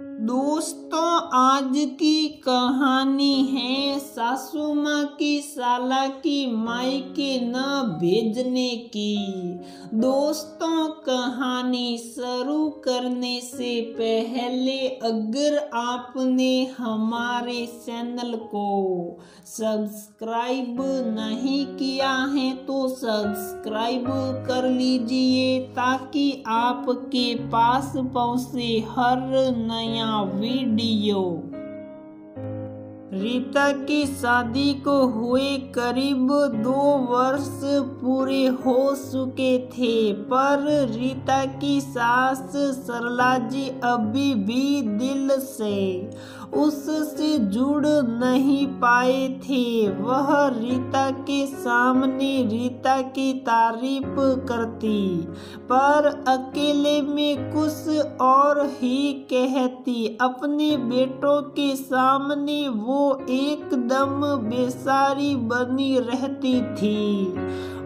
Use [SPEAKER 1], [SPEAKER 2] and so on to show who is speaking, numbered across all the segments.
[SPEAKER 1] दोस्तों, आज की कहानी है सासू माँ की साला की मायके न भेजने की। दोस्तों, कहानी शुरू करने से पहले अगर आपने हमारे चैनल को सब्सक्राइब नहीं किया है तो सब्सक्राइब कर लीजिए ताकि आपके पास पहुंचे हर नया वीडियो। रीता की शादी को हुए करीब 2 वर्ष पूरे हो चुके थे, पर रीता की सास सरला जी अभी भी दिल से उससे जुड़ नहीं पाए थे। वह रीता के सामने रीता की तारीफ करती, पर अकेले में कुछ और ही कहती। अपने बेटों के सामने वो एकदम बेसारी बनी रहती थी,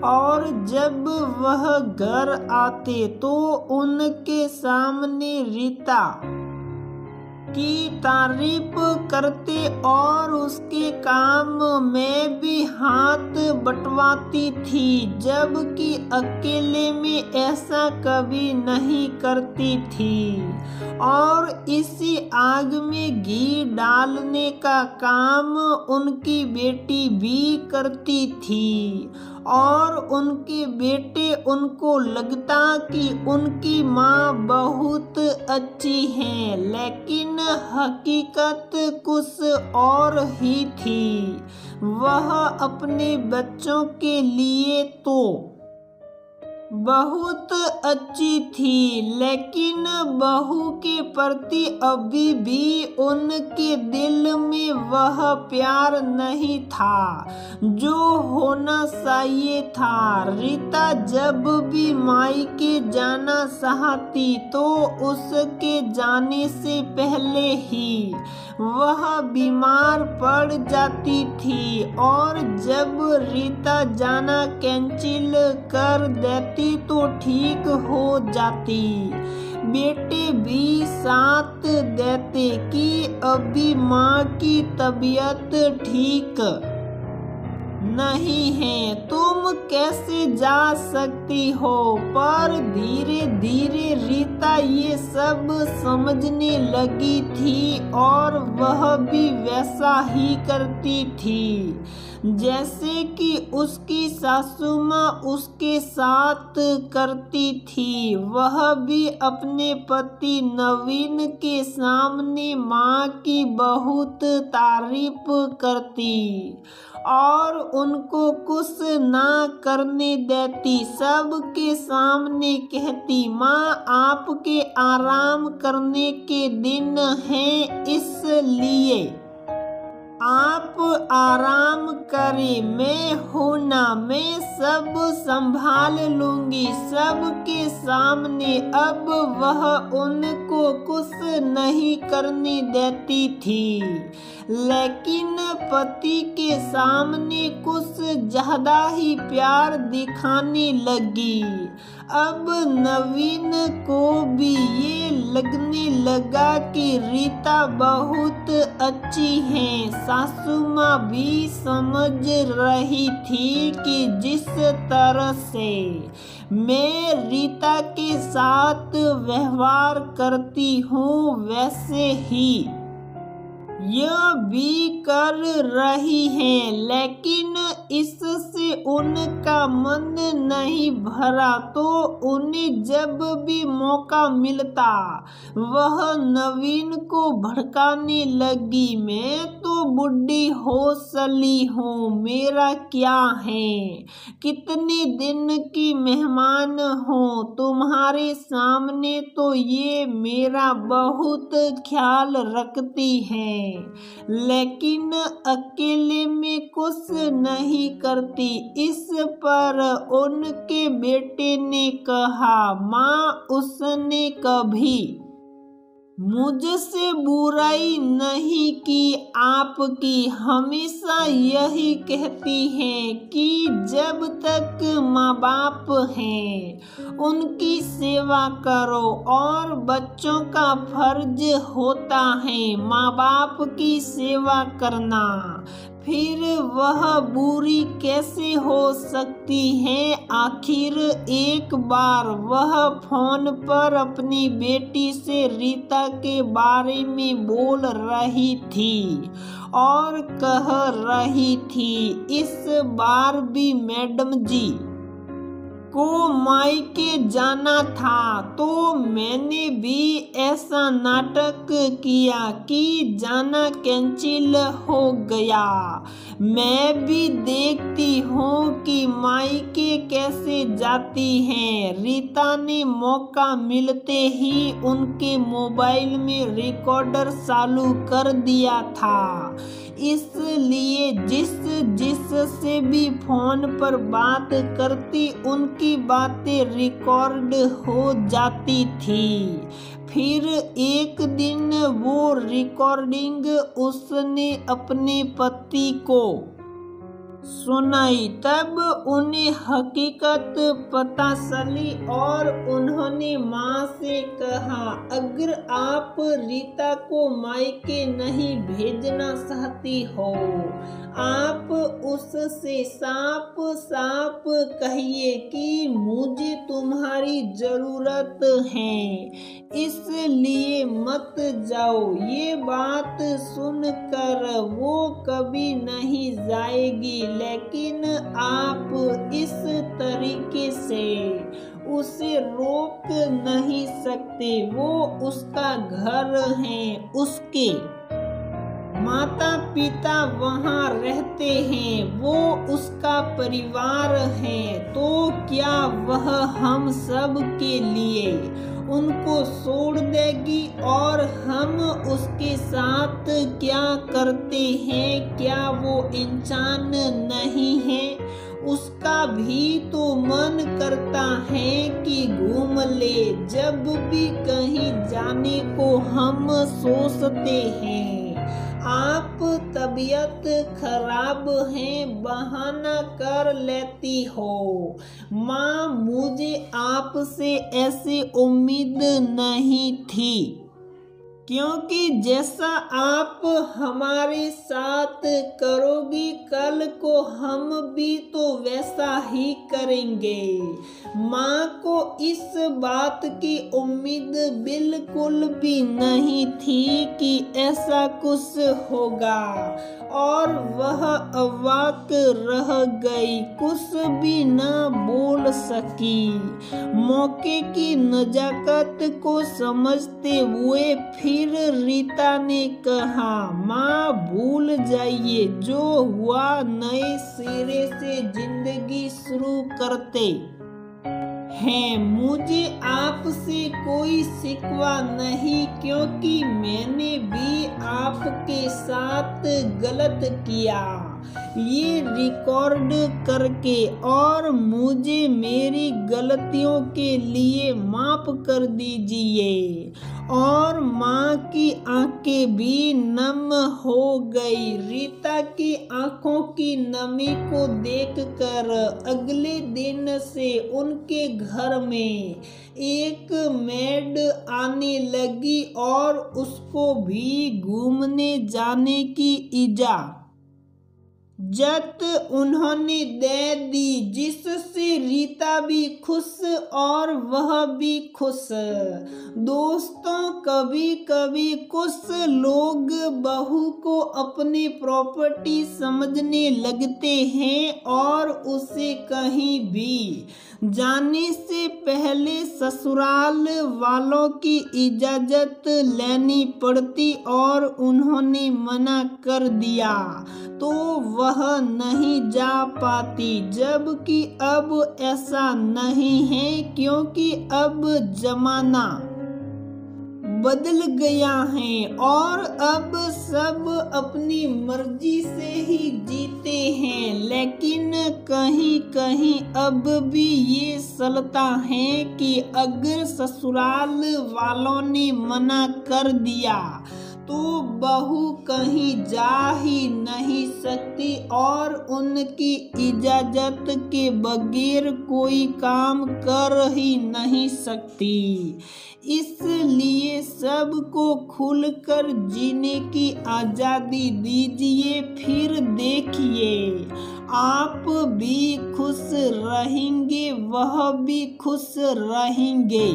[SPEAKER 1] और जब वह घर आते तो उनके सामने रीता की तारीफ करते और उसके काम में भी हाथ बटवाती थी, जबकि अकेले में ऐसा कभी नहीं करती थी। और इसी आग में घी डालने का काम उनकी बेटी भी करती थी, और उनके बेटे उनको लगता कि उनकी माँ बहुत अच्छी है, लेकिन हकीकत कुछ और ही थी। वह अपने बच्चों के लिए तो बहुत अच्छी थी, लेकिन बहू के प्रति अभी भी उनके दिल में वह प्यार नहीं था जो होना चाहिए था। रीता जब भी मायके जाना चाहती तो उसके जाने से पहले ही वह बीमार पड़ जाती थी, और जब रीता जाना कैंसिल कर देती तो ठीक हो जाती। बेटे भी साथ देते कि अभी माँ की तबीयत ठीक नहीं है, तुम कैसे जा सकती हो। पर धीरे धीरे रीता ये सब समझने लगी थी, और वह भी वैसा ही करती थी जैसे कि उसकी सासू माँ उसके साथ करती थी। वह भी अपने पति नवीन के सामने माँ की बहुत तारीफ करती और उनको कुछ ना करने देती। सबके सामने कहती, माँ आपके आराम करने के दिन हैं, इसलिए आप आराम करें, मैं हूं ना, मैं सब संभाल लूंगी। सबके सामने अब वह उनको कुछ नहीं करने देती थी, लेकिन पति के सामने कुछ ज्यादा ही प्यार दिखाने लगी। अब नवीन को भी ये लगने लगा कि रीता बहुत अच्छी है। सासू माँ भी समझ रही थी कि जिस तरह से मैं रीता के साथ व्यवहार करती हूँ वैसे ही यह भी कर रही है, लेकिन इससे उनका मन नहीं भरा। तो उन्हें जब भी मौका मिलता वह नवीन को भड़काने लगी, मैं तो बुढ़ी हो चली हूँ, मेरा क्या है, कितने दिन की मेहमान हूँ, तुम्हारे सामने तो ये मेरा बहुत ख्याल रखती है, लेकिन अकेले में कुछ नहीं करती। इस पर उनके बेटे ने कहा, माँ उसने कभी मुझसे बुराई नहीं की आपकी, हमेशा यही कहती हैं कि जब तक माँ बाप हैं उनकी सेवा करो, और बच्चों का फर्ज होता है माँ बाप की सेवा करना। फिर वह बुरी कैसे हो सकती है? आखिर एक बार वह फोन पर अपनी बेटी से रीता के बारे में बोल रही थी और कह रही थी, इस बार भी मैडम जी को मायके जाना था तो मैंने भी ऐसा नाटक किया कि जाना कैंसिल हो गया। मैं भी देखती हूँ कि मायके कैसे जाती हैं। रीता ने मौका मिलते ही उनके मोबाइल में रिकॉर्डर चालू कर दिया था, इसलिए जिस से भी फोन पर बात करती उनकी बातें रिकॉर्ड हो जाती थी। फिर एक दिन वो रिकॉर्डिंग उसने अपने पति को सुनाई, तब उन्हें हकीकत पता चली और उन्होंने माँ से कहा, अगर आप रीता को मायके नहीं भेजना चाहती हो, आप उससे साफ साफ कहिए कि मुझे तुम्हारी जरूरत है, इसलिए मत जाओ। ये बात सुनकर वो कभी नहीं जाएगी, लेकिन आप इस तरीके से उसे रोक नहीं सकते। वो उसका घर है, उसके माता पिता वहाँ रहते हैं, वो उसका परिवार है, तो क्या वह हम सब के लिए उनको छोड़ देगी? और हम उसके साथ क्या करते हैं, क्या वो इंसान नहीं है? उसका भी तो मन करता है कि घूम ले। जब भी कहीं जाने को हम सोचते हैं, आप तबीयत खराब है बहाना कर लेती हो। माँ, मुझे आपसे ऐसी उम्मीद नहीं थी, क्योंकि जैसा आप हमारे साथ करोगी कल को हम भी तो वैसा ही करेंगे। माँ को इस बात की उम्मीद बिल्कुल भी नहीं थी कि ऐसा कुछ होगा, और वह अवाक रह गई, कुछ भी न बोल सकी। मौके की नजाकत को समझते हुए फिर रीता ने कहा, माँ भूल जाइए जो हुआ, नए सिरे से जिंदगी शुरू करते हैं। मुझे आपसे कोई शिकवा नहीं, क्योंकि मैंने भी आपके साथ गलत किया ये रिकॉर्ड करके, और मुझे मेरी गलतियों के लिए माफ कर दीजिए। और माँ की आंखें भी नम हो गई। रीता की आंखों की नमी को देखकर अगले दिन से उनके घर में एक मेड आने लगी और उसको भी घूमने जाने की इजाजत उन्होंने दे दी, जिससे रीता भी खुश और वह भी खुश। दोस्तों, कभी कभी कुछ लोग बहू को अपनी प्रॉपर्टी समझने लगते हैं और उसे कहीं भी जाने से पहले ससुराल वालों की इजाजत लेनी पड़ती, और उन्होंने मना कर दिया तो वह नहीं जा पाती। जबकि अब ऐसा नहीं है, क्योंकि अब जमाना बदल गया है और अब सब अपनी मर्जी से ही जीते हैं। लेकिन कहीं कहीं अब भी ये चलता है कि अगर ससुराल वालों ने मना कर दिया तो बहू कहीं जा ही नहीं सकती और उनकी इजाज़त के बगैर कोई काम कर ही नहीं सकती। इसलिए सबको खुलकर जीने की आज़ादी दीजिए, फिर देखिए आप भी खुश रहेंगे, वह भी खुश रहेंगे।